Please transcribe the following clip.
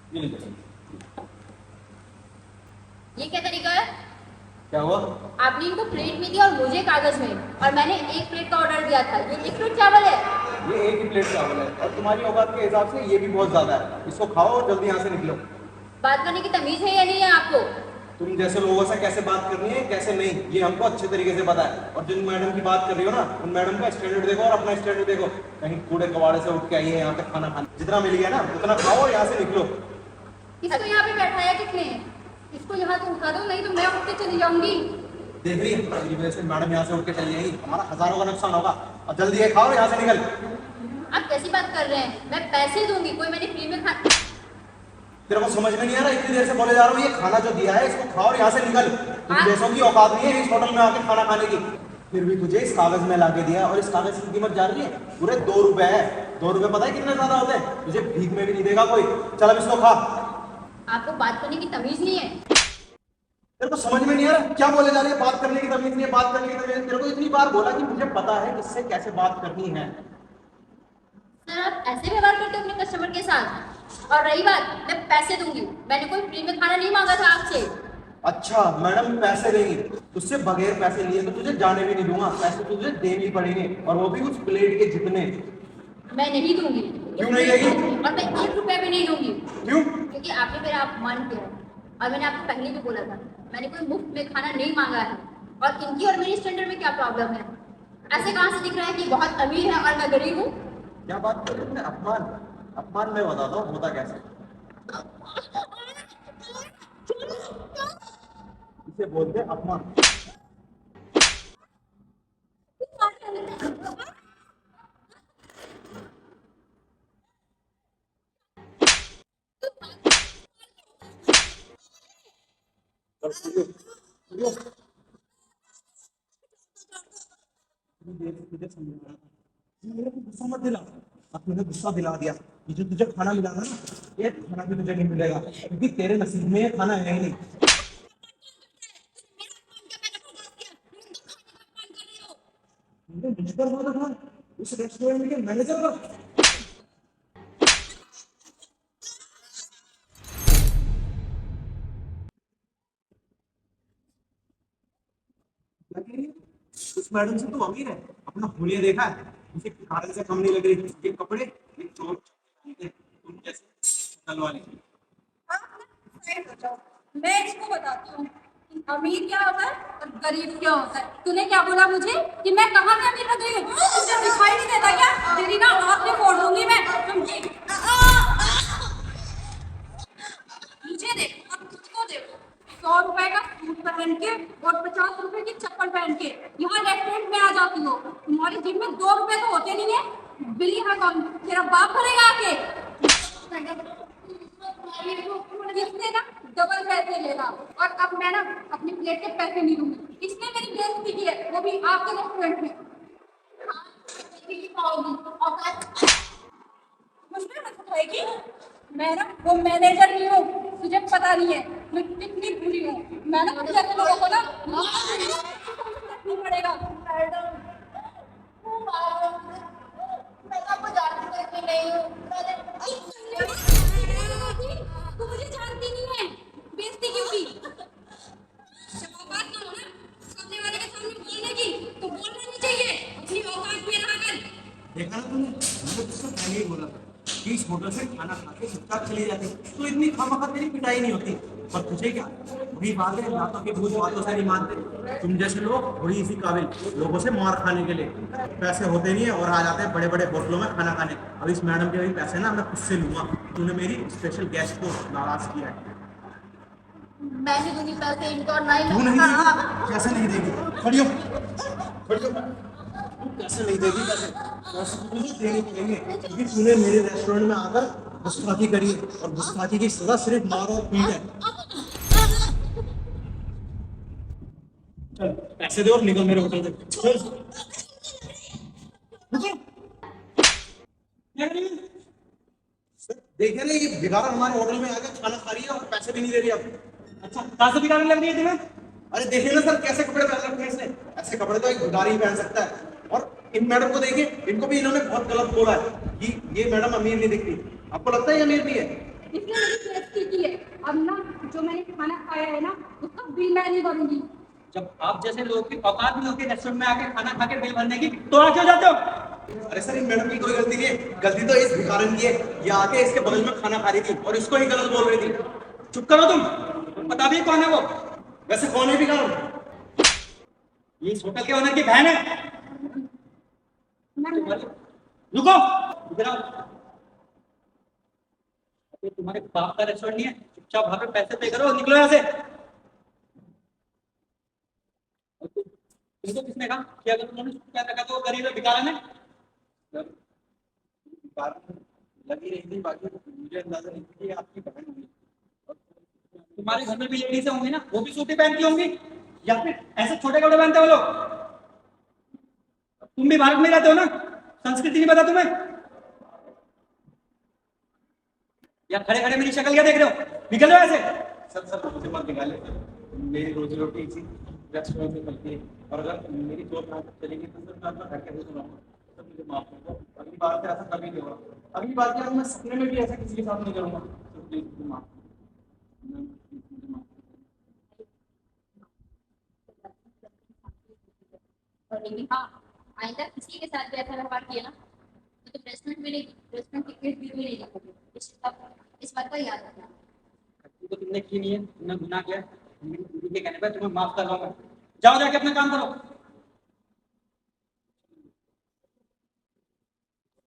ये लीजिए। ये क्या तरीका है? क्या हुआ? आपने इनको प्लेट में दिया और मुझे कागज में, और मैंने एक प्लेट का ऑर्डर दिया था। ये एक प्लेट चावल है। ये एक ही प्लेट चावल है और तुम्हारी औकात के हिसाब से ये भी बहुत ज्यादा है। इसको खाओ और जल्दी यहाँ से निकलो। बात करने की तमीज है या नहीं है आपको? तुम जैसे लोगों से कैसे बात करनी है कैसे नहीं, ये हमको अच्छे तरीके से पता है। और जिन मैडम की बात कर रही हो ना, उन मैडम का स्टैंडर्ड देखो और अपना स्टैंडर्ड देखो। कहीं कूड़े कबाड़े से उठ के आई है यहाँ पे खाना खाने। जितना मिल गया ना उतना खाओ और यहाँ से निकलो। इसको यहाँ पे बैठाया किसने? इसको यहाँ तो उठा दो, नहीं तो मैं उठ के चली जाऊंगी। देख रही है, तेरी वजह से मैडम यहाँ से उठ के चली जाएगी, हमारा हजारों का नुकसान होगा। और जल्दी ये खाओ, यहाँ से निकल। आप कैसी बात कर रहे हैं? मैं पैसे दूंगी, कोई मैंने फ्री में खा। तेरे को समझ में नहीं आ रहा? इतनी देर से बोले जा रहा हूँ, ये खाना जो दिया है इसको खाओ और यहाँ से निकल। तुम जैसों की औकात नहीं है इस होटल में आके खाना खाने की। फिर भी तुझे इस कागज में ला के दिया, और इस कागज की कीमत जान रही है? पूरे 2 रुपए है। 2 रुपए पता है कितने ज्यादा होते हैं? तुझे भीख में भी नहीं देगा कोई। चल अब इसको खा। आपको बात करने की तमीज नहीं है। तेरे को समझ में नहीं आ रहा? क्या बोले जा रही है? बात करने की तमीज नहीं है, बात करने की तमीज। तेरे को इतनी बार बोला कि मुझे पता है किससे कैसे बात करनी है। सर, आप ऐसे व्यवहार करते हो अपने कस्टमर के साथ? और रही बात, मैं पैसे दूंगी, मैंने कोई फ्री में खाना नहीं मांगा था आपसे। अच्छा, मैडम पैसे देंगी? तुझसे बगैर पैसे लिए तो तुझे जाने भी नहीं दूंगा। पैसे तुझे देने ही पड़ेंगे, और वो भी उस प्लेट के जितने। मैं नहीं दूंगी। क्यों नहीं देगी? और मैं 1 रुपया भी नहीं दूंगी। क्यों? क्योंकि आपने मेरा अपमान किया है, और मैंने आपको पहले भी बोला था, मैंने कोई मुफ्त में खाना नहीं मांगा है। और इनकी और मेरी स्टैंडर्ड में क्या प्रॉब्लम है? ऐसे कहाँ से दिख रहा है कि बहुत अमीर है और मैं गरीब हूँ? क्या बात कर रहे हैं? अपमान? अपमान मैं बताता हूँ होता कैसे। इसे बोलते हैं अपमान। और तुझे समझा रहा था, मेरे को गुस्सा मत दिला। अब तूने गुस्सा दिला दिया। ये जो तुझे खाना मिला था ना, ये खाना भी तुझे नहीं मिलेगा, क्योंकि तेरे नसीब में ये खाना है ही नहीं। तुमने मुझ पर बोला था, उस रेस्टोरेंट के मैनेजर पर। क्या कह रही है? उस मैडम से तो अमीर है, अपना हुलिया देखा है? उसे कारण से कम नहीं लग रही। ये कपड़े, ये चोट, तुम जैसे शक्ल वाली। साइड हो जाओ। मैं इसको बताती हूँ कि अमीर क्या होता है और गरीब क्या होता है। तूने क्या बोला मुझे कि मैं कहाँ में अमीर लग रही हूँ? तुझे दिखाई नहीं देता क्या? तेरी ना आँख में फोड़ दूंगी मैं, समझी? मुझे देखो और तुझको देखो। 100 रुपए का सूट पहन के और 50 रुपए की चप्पल पहन के यहाँ रेस्टोरेंट में आ जाती हो। तुम्हारी जेब में 2 रुपए तो होते नहीं है। बिल यहाँ कौन? तेरा बाप भरेगा आके। इसने ना डबल पैसे लेगा, और अब मैं ना अपनी प्लेट के पैसे नहीं दूंगी। इसने मेरी बेइज्जती की है, वो भी आपके रेस्टोरेंट में। मुझे मत उठाएगी। मैं ना वो मैनेजर नहीं हूँ, तुझे पता नहीं है मैं कितनी बुरी हूँ। मैं ना कुछ ऐसे लोगों को ना नहीं पड़ेगा। मैं आपको जानती नहीं हूँ। तू मुझे जानती नहीं है, बेइज्जती क्यों की? जब औकात ना हो ना सामने वाले के सामने बोलने की, तो बोलना नहीं चाहिए। अपनी औकात में रहा कर। देखा ना तूने? मैंने तुझसे पहले ही बोला था कि इस होटल से खाना खा के चुपचाप चली जाती, तो इतनी खामखा तेरी पिटाई नहीं होती। पर तुझे क्या, वही बात है, बातों की भूत बातों से नहीं मानते। तुम जैसे लोग थोड़ी इसी काबिल, लोगों से मार खाने के लिए। पैसे होते नहीं है और आ जाते हैं बड़े बड़े होटलों में खाना खाने। अब इस मैडम के भी पैसे ना मैं खुद से लूंगा। तूने मेरी स्पेशल गेस्ट को नाराज किया है। मैं नहीं दूंगी पैसे इनको, और ना ही तू नहीं देगी? कैसे नहीं देगी? खड़ी हो, खड़ी हो। तू कैसे नहीं देगी? पैसे पैसे तो तुझे देने पड़ेंगे, क्योंकि तूने मेरे रेस्टोरेंट में आकर गुस्ताखी करी है, और गुस्ताखी की सजा सिर्फ मार और पीट है। चल पैसे दे और निकल मेरे होटल से। चल। देख रहे ये भिखारा हमारे होटल में आकर खाना खा रही है और पैसे भी नहीं दे रही। अब अच्छा कहाँ से भिखारी लग रही है तुम्हें? अरे देखिए ना सर, कैसे कपड़े पहन रखे हैं इसने। ऐसे कपड़े तो एक भिखारी ही पहन सकता है। और इन मैडम को देखिए, इनको भी इन्होंने बहुत गलत बोला है कि ये मैडम अमीर नहीं दिखती। आपको लगता है ये अमीर नहीं है? इसलिए मेरी बेइज्जती की है। अब ना जो मैंने खाना खाया है ना उसका बिल मैं नहीं भरूंगी। जब आप जैसे लोग की औकात नहीं होती रेस्टोरेंट में आके खाना खा के बिल भरने की, तो आ क्यों जाते हो? अरे सर, इन मैडम की कोई गलती नहीं है, गलती तो इस भिखारन की है। ये आके इसके बगल में खाना खा रही थी और इसको ही गलत बोल रही थी। चुप करो तुम बता भी कौन है वो? वैसे कौन है भिखारन? ये इस होटल के ओनर की बहन है। रुको, इधर आओ। ये तुम्हारे बाप का रेस्टोरेंट नहीं है, चुपचाप वहां पे पैसे पे करो और निकलो यहाँ से। तुमको किसने कहा कि अगर उन्होंने क्या रखा तो वो गरीब है, भिखारन है? लगी रही थी, बाकी मुझे अंदाजा नहीं था कि आपकी बहन होगी। तुम्हारे घर में भी लेडीज होंगी ना, वो भी सूटी पहनती होंगी, या फिर ऐसे छोटे कपड़े पहनते हो लोग? तुम भी भारत में रहते हो ना, संस्कृति नहीं पता तुम्हें? या खड़े खड़े मेरी शक्ल क्या देख रहे हो? निकल जाओ ऐसे। सर मुझे मत निकाले, मेरी रोजी रोटी इसी रेस्टोरेंट से चलती है, और अगर मेरी सोच यहाँ तक चलेगी तो सर मैं अपना घर कैसे सुनाऊंगा? सर मुझे माफ कर दो, अगली बार से ऐसा कभी नहीं होगा। अगली बार से मैं सपने में भी ऐसा किसी के साथ नहीं करूंगा। सर प्लीज मुझे माफ कर दो। मुझे माफ कर और लेकिन हाँ, आइंदा किसी के साथ भी ऐसा व्यवहार किया ना तो तुम रेस्टोरेंट में नहीं, रेस्टोरेंट की गेट भी नहीं देखोगे। इस बात का याद रखना। दो। तो तुमने की नहीं है, तुमने गुनाह किया है। मेरी दीदी के कहने पर तुम्हें माफ कर रहा हूँ मैं। जाओ जाके अपना काम करो।